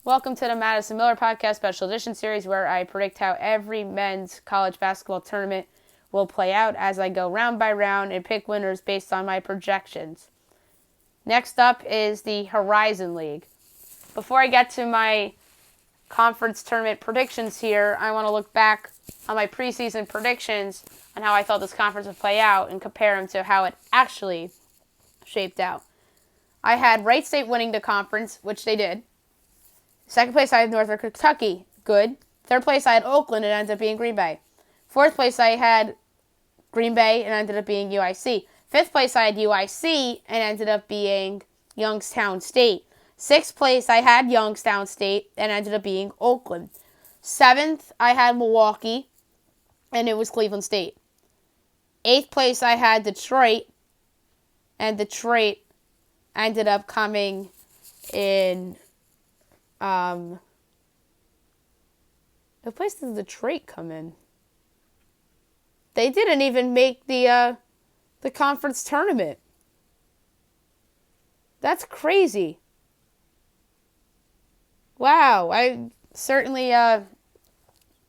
Welcome to the Madison Miller Podcast Special Edition Series, where I predict how every men's college basketball tournament will play out as I go round by round and pick winners based on my projections. Next up is the Horizon League. Before I get to my conference tournament predictions here, I want to look back on my preseason predictions on how I thought this conference would play out and compare them to how it actually shaped out. I had Wright State winning the conference, which they did. Second place, I had Northern Kentucky. Good. Third place, I had Oakland. It ended up being Green Bay. Fourth place, I had Green Bay. And ended up being UIC. Fifth place, I had UIC. And ended up being Youngstown State. Sixth place, I had Youngstown State. And ended up being Oakland. Seventh, I had Milwaukee. And it was Cleveland State. Eighth place, I had Detroit. And Detroit ended up coming in... What place did Detroit come in? They didn't even make the conference tournament. That's crazy. Wow, I certainly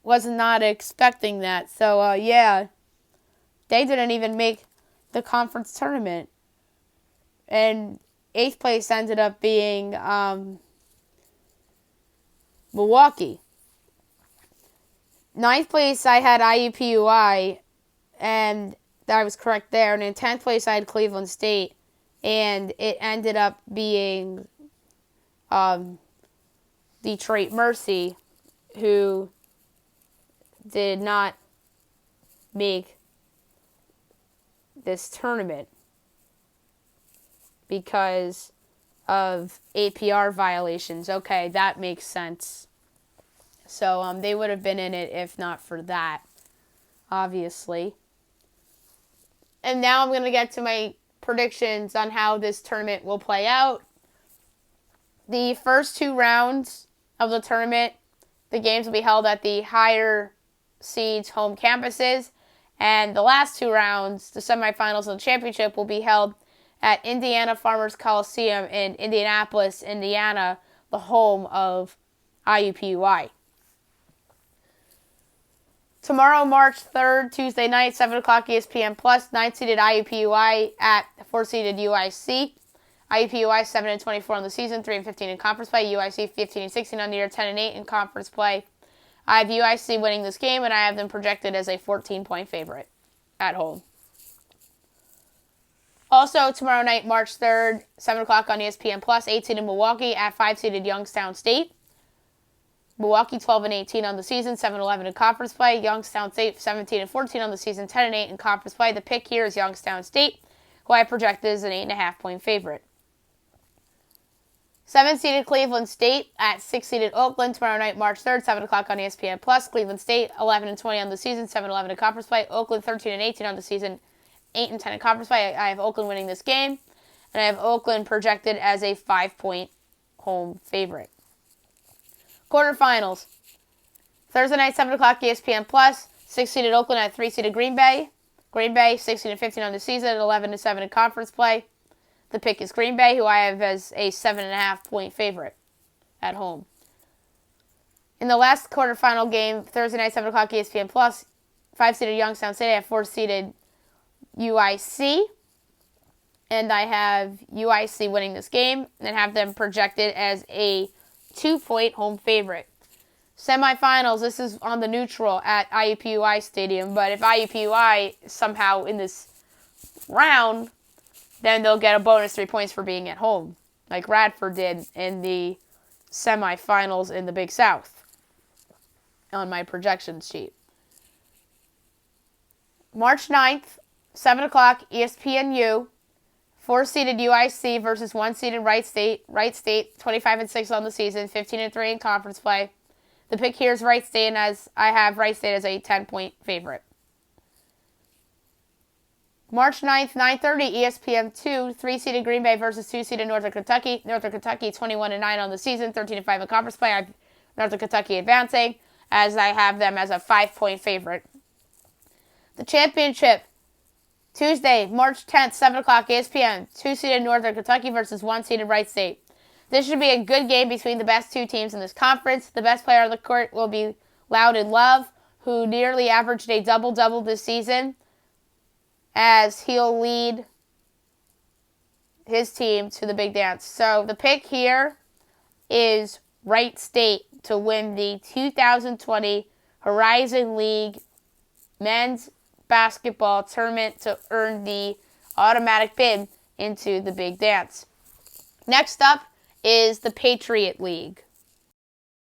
was not expecting that. So yeah, they didn't even make the conference tournament. And eighth place ended up being Milwaukee. Ninth place, I had IUPUI, and I was correct there. And in 10th place, I had Cleveland State, and it ended up being Detroit Mercy, who did not make this tournament because of APR violations. Okay, that makes sense. So they would have been in it if not for that, obviously. And now I'm going to get to my predictions on how this tournament will play out. The first two rounds of the tournament, the games will be held at the higher seeds' home campuses. And the last two rounds, the semifinals and the championship, will be held at Indiana Farmers Coliseum in Indianapolis, Indiana, the home of IUPUI. Tomorrow, March 3rd, Tuesday night, 7 o'clock ESPN+, 9th-seeded IUPUI at 4th-seeded UIC. IUPUI 7-24 on the season, 3-15 in conference play. UIC 15-16 on the year, 10-8 in conference play. I have UIC winning this game, and I have them projected as a 14-point favorite at home. Also, tomorrow night, March 3rd, 7 o'clock on ESPN+, 8-seeded Milwaukee at 5-seeded Youngstown State. Milwaukee 12-18 on the season, 7-11 in conference play. Youngstown State 17-14 on the season, 10-8 in conference play. The pick here is Youngstown State, who I projected as an 8.5-point favorite. 7th-seeded Cleveland State at 6th-seeded Oakland tomorrow night, March 3rd, 7 o'clock on ESPN+. Cleveland State 11-20 on the season, 7-11 in conference play. Oakland 13-18 on the season, 8-10 in conference play. I have Oakland winning this game, and I have Oakland projected as a 5-point home favorite. Quarterfinals. Thursday night, 7 o'clock ESPN+. 6th-seeded Oakland at 3th-seeded Green Bay. Green Bay 16-15 on the season, 11-7 in conference play. The pick is Green Bay, who I have as a 7.5-point favorite at home. In the last quarterfinal game, Thursday night, 7 o'clock ESPN+, 5th-seeded Youngstown State at 4th-seeded UIC. And I have UIC winning this game and have them projected as a 2-point home favorite. Semifinals, this is on the neutral at IUPUI Stadium, but if IUPUI somehow in this round, then they'll get a bonus 3 points for being at home, like Radford did in the semifinals in the Big South on my projection sheet. March 9th, 7 o'clock, ESPNU, 4th-seeded UIC versus 1-seeded Wright State. Wright State, 25-6 on the season, 15-3 in conference play. The pick here is Wright State, and as I have Wright State as a 10-point favorite. March 9th, 9:30, ESPN2, 3-seeded Green Bay versus 2-seeded Northern Kentucky. Northern Kentucky, 21-9 on the season, 13-5 in conference play. I have Northern Kentucky advancing, as I have them as a 5-point favorite. The championship, Tuesday, March 10th, 7 o'clock, ESPN. 2-seeded Northern Kentucky versus 1-seeded Wright State. This should be a good game between the best two teams in this conference. The best player on the court will be Loudon Love, who nearly averaged a double-double this season, as he'll lead his team to the big dance. So the pick here is Wright State to win the 2020 Horizon League men's basketball tournament to earn the automatic bid into the big dance. Next up is the Patriot League.